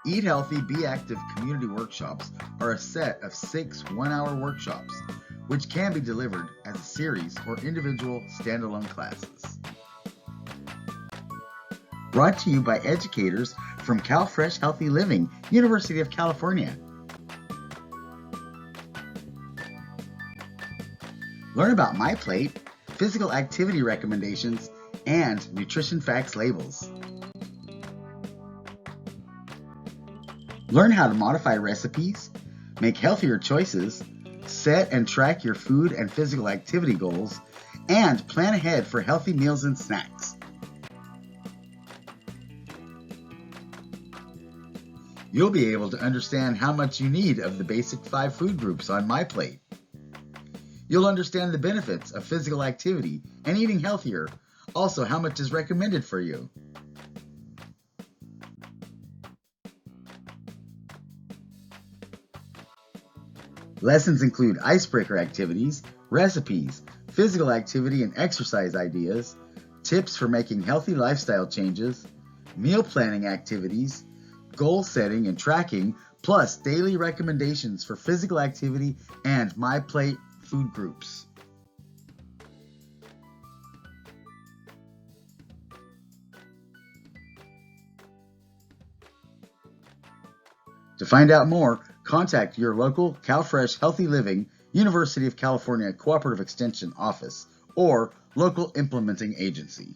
Eat Healthy, Be Active community workshops are a set of 6 one-hour workshops, which can be delivered as a series or individual standalone classes. Brought to you by educators from CalFresh Healthy Living, University of California. Learn about MyPlate, physical activity recommendations, and nutrition facts labels. Learn how to modify recipes, make healthier choices, set and track your food and physical activity goals, and plan ahead for healthy meals and snacks. You'll be able to understand how much you need of the basic 5 food groups on MyPlate. You'll understand the benefits of physical activity and eating healthier, also how much is recommended for you. Lessons include icebreaker activities, recipes, physical activity and exercise ideas, tips for making healthy lifestyle changes, meal planning activities, goal setting and tracking, plus daily recommendations for physical activity and MyPlate food groups. To find out more, contact your local CalFresh Healthy Living, University of California Cooperative Extension office or local implementing agency.